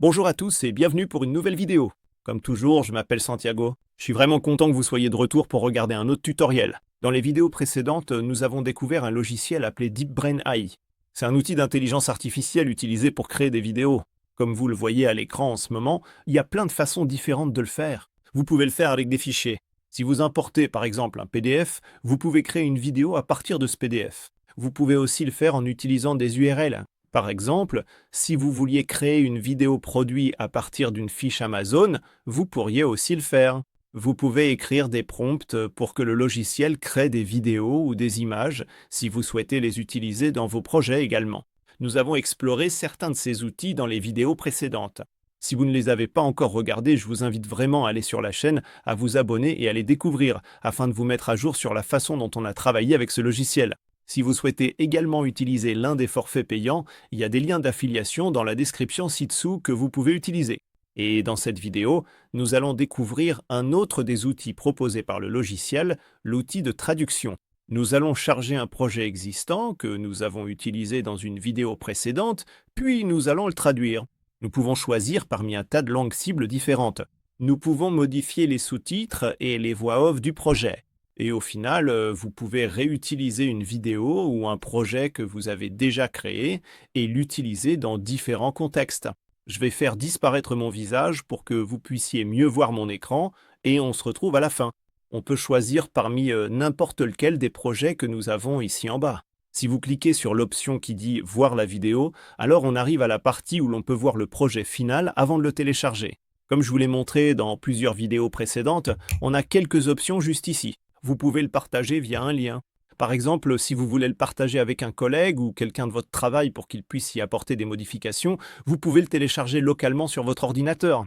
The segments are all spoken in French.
Bonjour à tous et bienvenue pour une nouvelle vidéo. Comme toujours, je m'appelle Santiago. Je suis vraiment content que vous soyez de retour pour regarder un autre tutoriel. Dans les vidéos précédentes, nous avons découvert un logiciel appelé DeepBrain AI. C'est un outil d'intelligence artificielle utilisé pour créer des vidéos. Comme vous le voyez à l'écran en ce moment, il y a plein de façons différentes de le faire. Vous pouvez le faire avec des fichiers. Si vous importez par exemple un PDF, vous pouvez créer une vidéo à partir de ce PDF. Vous pouvez aussi le faire en utilisant des URL. Par exemple, si vous vouliez créer une vidéo produit à partir d'une fiche Amazon, vous pourriez aussi le faire. Vous pouvez écrire des prompts pour que le logiciel crée des vidéos ou des images si vous souhaitez les utiliser dans vos projets également. Nous avons exploré certains de ces outils dans les vidéos précédentes. Si vous ne les avez pas encore regardés, je vous invite vraiment à aller sur la chaîne, à vous abonner et à les découvrir afin de vous mettre à jour sur la façon dont on a travaillé avec ce logiciel. Si vous souhaitez également utiliser l'un des forfaits payants, il y a des liens d'affiliation dans la description ci-dessous que vous pouvez utiliser. Et dans cette vidéo, nous allons découvrir un autre des outils proposés par le logiciel, l'outil de traduction. Nous allons charger un projet existant que nous avons utilisé dans une vidéo précédente, puis nous allons le traduire. Nous pouvons choisir parmi un tas de langues cibles différentes. Nous pouvons modifier les sous-titres et les voix off du projet. Et au final, vous pouvez réutiliser une vidéo ou un projet que vous avez déjà créé et l'utiliser dans différents contextes. Je vais faire disparaître mon visage pour que vous puissiez mieux voir mon écran et on se retrouve à la fin. On peut choisir parmi n'importe lequel des projets que nous avons ici en bas. Si vous cliquez sur l'option qui dit « Voir la vidéo », alors on arrive à la partie où l'on peut voir le projet final avant de le télécharger. Comme je vous l'ai montré dans plusieurs vidéos précédentes, on a quelques options juste ici. Vous pouvez le partager via un lien. Par exemple, si vous voulez le partager avec un collègue ou quelqu'un de votre travail pour qu'il puisse y apporter des modifications, vous pouvez le télécharger localement sur votre ordinateur.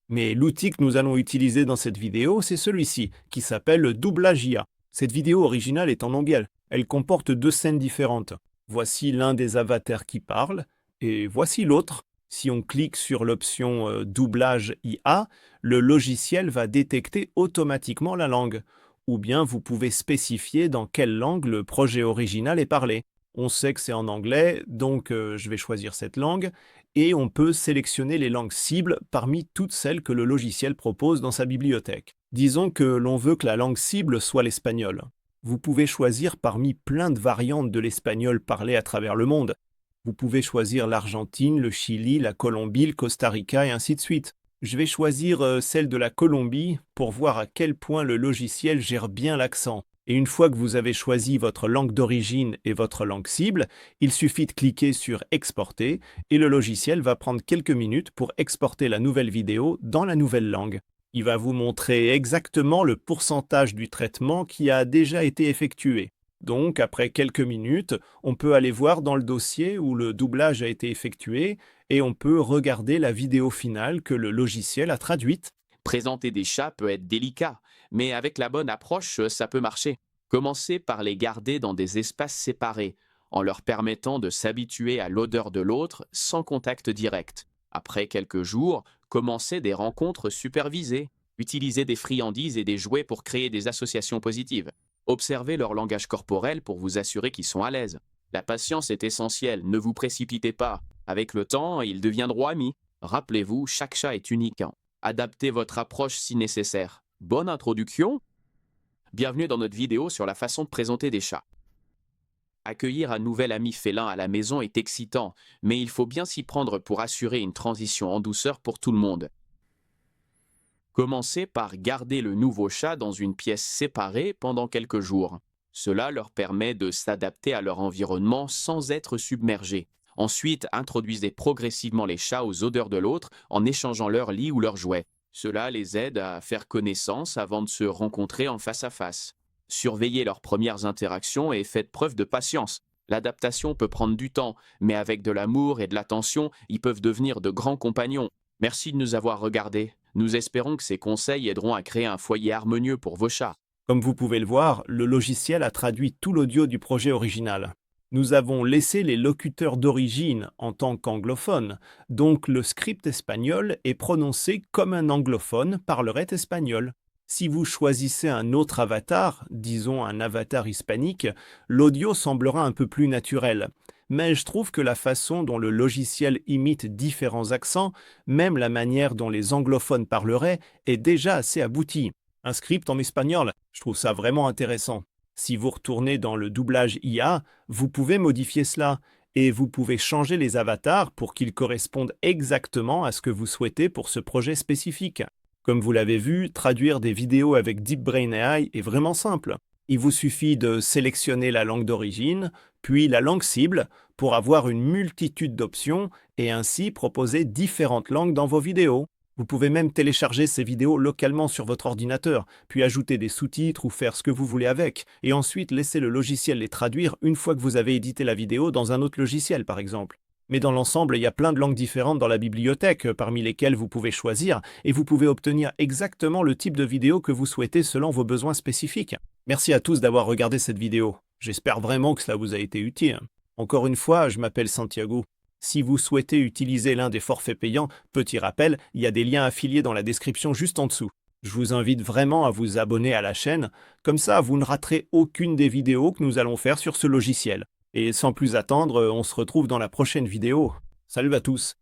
Mais l'outil que nous allons utiliser dans cette vidéo, c'est celui-ci, qui s'appelle Doublage IA. Cette vidéo originale est en anglais. Elle comporte deux scènes différentes. Voici l'un des avatars qui parle, et voici l'autre. Si on clique sur l'option Doublage IA, le logiciel va détecter automatiquement la langue. Ou bien vous pouvez spécifier dans quelle langue le projet original est parlé. On sait que c'est en anglais, donc je vais choisir cette langue, et on peut sélectionner les langues cibles parmi toutes celles que le logiciel propose dans sa bibliothèque. Disons que l'on veut que la langue cible soit l'espagnol. Vous pouvez choisir parmi plein de variantes de l'espagnol parlé à travers le monde. Vous pouvez choisir l'Argentine, le Chili, la Colombie, le Costa Rica et ainsi de suite. Je vais choisir celle de la Colombie pour voir à quel point le logiciel gère bien l'accent. Et une fois que vous avez choisi votre langue d'origine et votre langue cible, il suffit de cliquer sur « Exporter » et le logiciel va prendre quelques minutes pour exporter la nouvelle vidéo dans la nouvelle langue. Il va vous montrer exactement le pourcentage du traitement qui a déjà été effectué. Donc, après quelques minutes, on peut aller voir dans le dossier où le doublage a été effectué et on peut regarder la vidéo finale que le logiciel a traduite. Présenter des chats peut être délicat, mais avec la bonne approche, ça peut marcher. Commencez par les garder dans des espaces séparés, en leur permettant de s'habituer à l'odeur de l'autre sans contact direct. Après quelques jours, commencez des rencontres supervisées. Utilisez des friandises et des jouets pour créer des associations positives. Observez leur langage corporel pour vous assurer qu'ils sont à l'aise. La patience est essentielle, ne vous précipitez pas. Avec le temps, ils deviendront amis. Rappelez-vous, chaque chat est unique. Adaptez votre approche si nécessaire. Bonne introduction. Bienvenue dans notre vidéo sur la façon de présenter des chats. Accueillir un nouvel ami félin à la maison est excitant, mais il faut bien s'y prendre pour assurer une transition en douceur pour tout le monde. Commencez par garder le nouveau chat dans une pièce séparée pendant quelques jours. Cela leur permet de s'adapter à leur environnement sans être submergés. Ensuite, introduisez progressivement les chats aux odeurs de l'autre en échangeant leur lit ou leurs jouets. Cela les aide à faire connaissance avant de se rencontrer en face à face. Surveillez leurs premières interactions et faites preuve de patience. L'adaptation peut prendre du temps, mais avec de l'amour et de l'attention, ils peuvent devenir de grands compagnons. Merci de nous avoir regardés. Nous espérons que ces conseils aideront à créer un foyer harmonieux pour vos chats. Comme vous pouvez le voir, le logiciel a traduit tout l'audio du projet original. Nous avons laissé les locuteurs d'origine en tant qu'anglophones, donc le script espagnol est prononcé comme un anglophone parlerait espagnol. Si vous choisissez un autre avatar, disons un avatar hispanique, l'audio semblera un peu plus naturel. mais je trouve que la façon dont le logiciel imite différents accents, même la manière dont les anglophones parleraient, est déjà assez aboutie. Un script en espagnol, je trouve ça vraiment intéressant. Si vous retournez dans le doublage IA, vous pouvez modifier cela et vous pouvez changer les avatars pour qu'ils correspondent exactement à ce que vous souhaitez pour ce projet spécifique. Comme vous l'avez vu, traduire des vidéos avec DeepBrain AI est vraiment simple. Il vous suffit de sélectionner la langue d'origine, puis la langue cible, pour avoir une multitude d'options et ainsi proposer différentes langues dans vos vidéos. Vous pouvez même télécharger ces vidéos localement sur votre ordinateur, puis ajouter des sous-titres ou faire ce que vous voulez avec, et ensuite laisser le logiciel les traduire une fois que vous avez édité la vidéo dans un autre logiciel par exemple. Mais dans l'ensemble, il y a plein de langues différentes dans la bibliothèque, parmi lesquelles vous pouvez choisir, et vous pouvez obtenir exactement le type de vidéo que vous souhaitez selon vos besoins spécifiques. Merci à tous d'avoir regardé cette vidéo. J'espère vraiment que cela vous a été utile. Encore une fois, je m'appelle Santiago. Si vous souhaitez utiliser l'un des forfaits payants, petit rappel, il y a des liens affiliés dans la description juste en dessous. Je vous invite vraiment à vous abonner à la chaîne, comme ça vous ne raterez aucune des vidéos que nous allons faire sur ce logiciel. Et sans plus attendre, on se retrouve dans la prochaine vidéo. Salut à tous!